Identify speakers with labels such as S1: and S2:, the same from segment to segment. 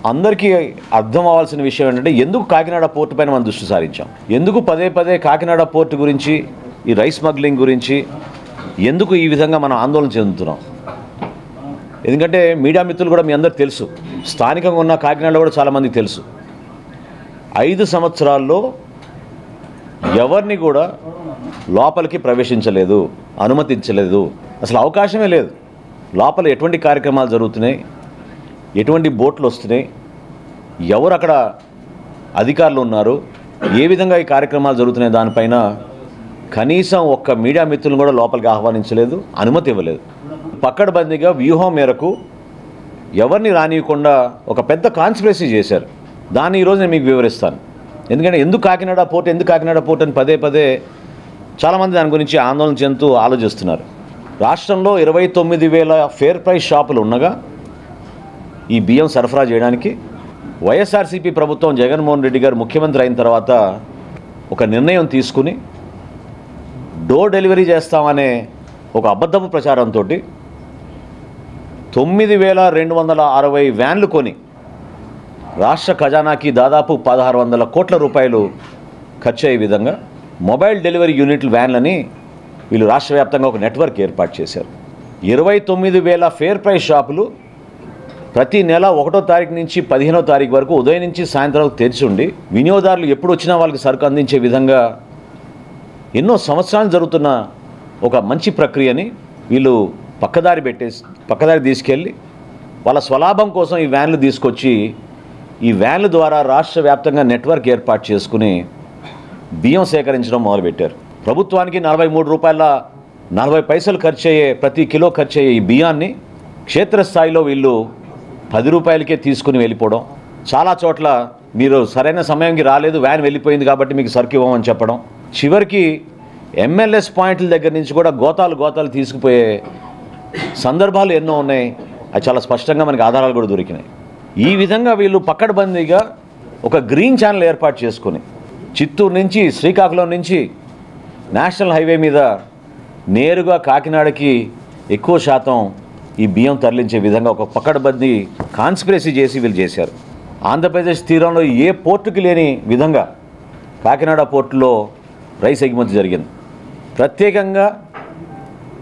S1: అందరికీ అర్థం అవ్వాల్సిన విషయం ఏంటంటే ఎందుకు కాకినాడ పోర్టు పైన మనం దృష్టి సారించాం, ఎందుకు పదే పదే కాకినాడ పోర్టు గురించి, ఈ రైస్ స్మగ్లింగ్ గురించి ఎందుకు ఈ విధంగా మనం ఆందోళన చెందుతున్నాం. ఎందుకంటే మీడియా మిత్రులు కూడా మీ అందరికీ తెలుసు, స్థానికంగా ఉన్న కాకినాడలో కూడా చాలామందికి తెలుసు, 5 సంవత్సరాల్లో ఎవరిని కూడా లోపలికి ప్రవేశించలేదు, అనుమతించలేదు, అసలు అవకాశమే లేదు. లోపల ఎటువంటి కార్యక్రమాలు జరుగుతున్నాయి, ఎటువంటి బోట్లు వస్తున్నాయి, ఎవరు అక్కడ అధికారులు ఉన్నారు, ఏ విధంగా ఈ కార్యక్రమాలు జరుగుతున్నాయి దానిపైన కనీసం ఒక్క మీడియా మిత్రులను కూడా లోపలికి ఆహ్వానించలేదు, అనుమతి ఇవ్వలేదు. పక్కడబందీగా వ్యూహం మేరకు ఎవరిని రానియకుండా ఒక పెద్ద కాన్స్పిరసీ చేశారు. దాన్ని ఈరోజు నేను మీకు వివరిస్తాను. ఎందుకంటే ఎందుకు కాకినాడ పోర్ట్ అని పదే పదే చాలామంది దాని గురించి ఆందోళన చెందుతూ ఆలోచిస్తున్నారు. రాష్ట్రంలో 29,000 ఫేర్ ప్రైస్ షాపులు ఉండగా ఈ బియ్యం సరఫరా చేయడానికి వైఎస్ఆర్సీపీ ప్రభుత్వం జగన్మోహన్ రెడ్డి గారు ముఖ్యమంత్రి అయిన తర్వాత ఒక నిర్ణయం తీసుకుని డోర్ డెలివరీ చేస్తామనే ఒక అబద్ధపు ప్రచారంతో 9,260 వ్యాన్లు కొని రాష్ట్ర ఖజానాకి దాదాపు 1,600 కోట్ల రూపాయలు ఖర్చు అయ్యే విధంగా మొబైల్ డెలివరీ యూనిట్లు వ్యాన్లని వీళ్ళు రాష్ట్ర వ్యాప్తంగా ఒక నెట్వర్క్ ఏర్పాటు చేశారు. 29,000 ఫేర్ ప్రైస్ షాపులు ప్రతి నెల 1వ తారీఖు నుంచి 15వ తారీఖు వరకు ఉదయం నుంచి సాయంత్రం వరకు తెరిచి ఉండి వినియోగదారులు ఎప్పుడు వచ్చినా వాళ్ళకి సరుకు అందించే విధంగా ఎన్నో సంవత్సరాలు జరుగుతున్న ఒక మంచి ప్రక్రియని వీళ్ళు పక్కదారి తీసుకెళ్ళి వాళ్ళ స్వలాభం కోసం ఈ వ్యాన్లు తీసుకొచ్చి ఈ వ్యాన్ల ద్వారా రాష్ట్ర వ్యాప్తంగా నెట్వర్క్ ఏర్పాటు చేసుకుని బియ్యం సేకరించడం మొదలుపెట్టారు. ప్రభుత్వానికి 43 రూపాయల 40 పైసలు ప్రతి కిలో ఖర్చు అయ్యే ఈ బియ్యాన్ని క్షేత్రస్థాయిలో వీళ్ళు 10 రూపాయలకే తీసుకుని వెళ్ళిపోవడం, చాలా చోట్ల మీరు సరైన సమయానికి రాలేదు, వ్యాన్ వెళ్ళిపోయింది కాబట్టి మీకు సరుకు ఇవ్వమని చెప్పడం, చివరికి ఎంఎల్ఎస్ పాయింట్ల దగ్గర నుంచి కూడా గోతాలు తీసుకుపోయే సందర్భాలు ఎన్నో ఉన్నాయి. అది చాలా స్పష్టంగా మనకి ఆధారాలు కూడా దొరికినాయి. ఈ విధంగా వీళ్ళు పక్కడబందీగా ఒక గ్రీన్ ఛానల్ ఏర్పాటు చేసుకుని చిత్తూరు నుంచి శ్రీకాకుళం నుంచి నేషనల్ హైవే మీద నేరుగా కాకినాడకి ఎక్కువ శాతం ఈ బియ్యం తరలించే విధంగా ఒక పక్కడబందీ కాన్స్పిరసీ చేసి వీళ్ళు చేశారు. ఆంధ్రప్రదేశ్ తీరంలో ఏ పోర్టుకి లేని విధంగా కాకినాడ పోర్టులో రైస్ ఎగుమతి జరిగింది. ప్రత్యేకంగా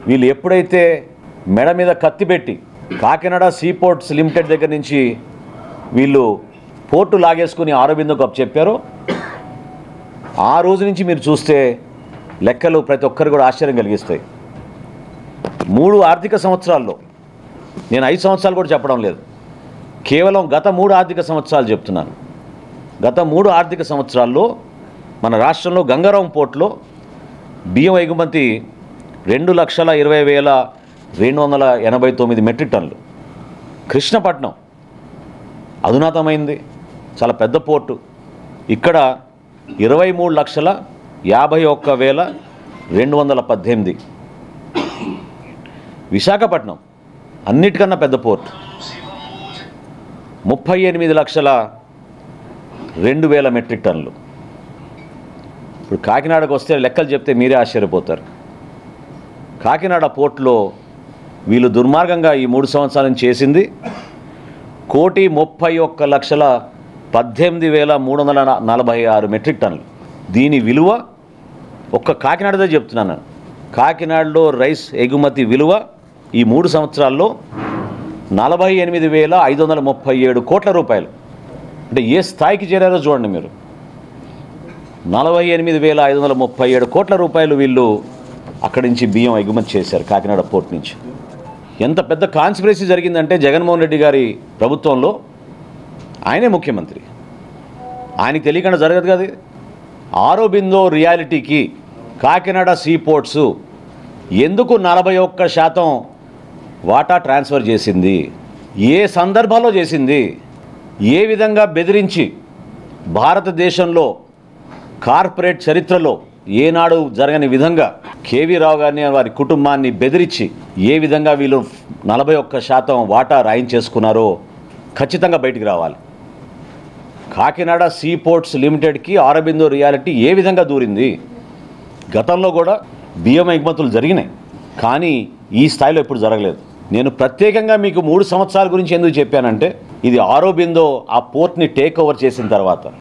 S1: వీళ్ళు ఎప్పుడైతే మెడ మీద కత్తి పెట్టి కాకినాడ సీపోర్ట్స్ లిమిటెడ్ దగ్గర నుంచి వీళ్ళు పోర్టు లాగేసుకుని ఆరోబిందోకు అప్పచెప్పారో ఆ రోజు నుంచి మీరు చూస్తే లెక్కలు ప్రతి ఒక్కరు కూడా ఆశ్చర్యం కలిగిస్తాయి. 3 ఆర్థిక సంవత్సరాల్లో, నేను 5 సంవత్సరాలు కూడా చెప్పడం లేదు, కేవలం గత 3 ఆర్థిక సంవత్సరాలు చెప్తున్నాను. గత 3 ఆర్థిక సంవత్సరాల్లో మన రాష్ట్రంలో గంగారాం పోర్టులో బియ్యం ఎగుమతి 2,20,289 మెట్రిక్ టన్నులు. కృష్ణపట్నం అధునాతమైంది, చాలా పెద్ద పోర్టు, ఇక్కడ 23,51,218. విశాఖపట్నం అన్నిటికన్నా పెద్ద పోర్టు, 38,02,000 మెట్రిక్ టన్నులు. ఇప్పుడు కాకినాడకు వస్తే లెక్కలు చెప్తే మీరే ఆశ్చర్యపోతారు. కాకినాడ పోర్టులో వీళ్ళు దుర్మార్గంగా ఈ 3 సంవత్సరాలను చేసింది 1,31,18,346 మెట్రిక్ టన్నులు. దీని విలువ ఒక్క కాకినాడదే చెప్తున్నాను, కాకినాడలో రైస్ ఎగుమతి విలువ ఈ 3 సంవత్సరాల్లో 48,537 కోట్ల రూపాయలు. అంటే ఏ స్థాయికి చేరారో చూడండి మీరు. 48,537 కోట్ల రూపాయలు వీళ్ళు అక్కడి నుంచి బియ్యం ఎగుమతి చేశారు కాకినాడ పోర్ట్ నుంచి. ఎంత పెద్ద కాన్స్పిరసీ జరిగిందంటే జగన్మోహన్ రెడ్డి గారి ప్రభుత్వంలో ఆయనే ముఖ్యమంత్రి, ఆయనకి తెలియకుండా జరగదు కదా. ఆరోబిందో రియాలిటీకి కాకినాడ సీపోర్ట్స్ ఎందుకు 41% వాటా ట్రాన్స్ఫర్ చేసింది, ఏ సందర్భంలో చేసింది, ఏ విధంగా బెదిరించి భారతదేశంలో కార్పొరేట్ చరిత్రలో ఏనాడు జరగని విధంగా కేవీ రావు గారిని వారి కుటుంబాన్ని బెదిరించి ఏ విధంగా వీళ్ళు 41% వాటా రాయించేసుకున్నారో ఖచ్చితంగా బయటికి రావాలి. కాకినాడ సీపోర్ట్స్ లిమిటెడ్కి ఆరోబిందో రియాలిటీ ఏ విధంగా దూరింది. గతంలో కూడా బియ్యం ఎగుమతులు జరిగినాయి, కానీ ఈ స్థాయిలో ఎప్పుడు జరగలేదు. నేను ప్రత్యేకంగా మీకు 3 సంవత్సరాల గురించి ఎందుకు చెప్పానంటే ఇది ఆరోబిందో ఆ పోర్ట్ని టేక్ ఓవర్ చేసిన తర్వాత